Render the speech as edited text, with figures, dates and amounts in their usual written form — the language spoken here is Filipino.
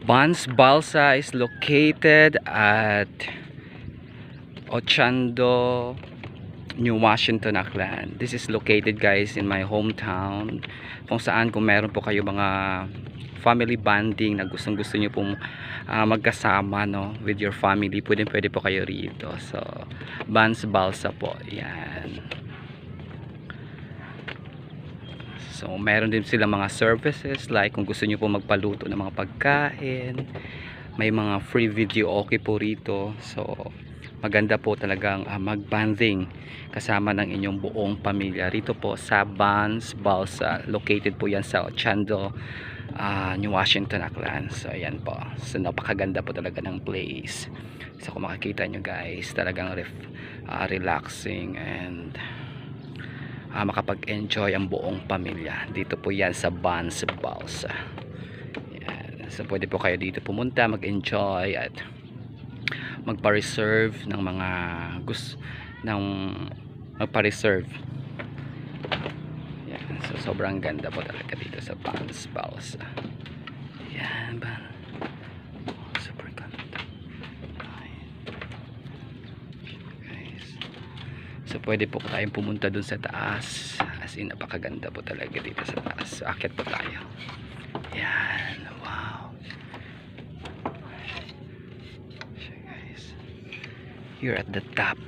Bans Balsa is located at Ochando, New Washington, Aklan. This is located, guys, in my hometown, kung saan kung meron po kayo mga family bonding na gusto nyo pong magkasama, no, with your family, pwede po kayo rito. So Bans Balsa po yan. So meron din sila mga services, like kung gusto nyo po magpaluto ng mga pagkain, may mga free video okay po rito. So maganda po talagang mag-bonding kasama ng inyong buong pamilya rito po sa Bans Balsa. Located po yan sa Ochando, New Washington, Aklan. So ayan po, so napakaganda po talaga ng place. So kung makikita nyo, guys, talagang relaxing and makapag-enjoy ang buong pamilya. Dito po yan sa Bans Balsa. Yan. So pwede po kayo dito pumunta, mag-enjoy at magpa-reserve ng mga magpa-reserve. Yan. So sobrang ganda po talaga dito sa Bans Balsa. Yan ba? Super ganda. So pwede po tayong pumunta dun sa taas, as in napakaganda po talaga dito sa taas. So akyat po tayo. Yan, wow. So guys, you're at the top.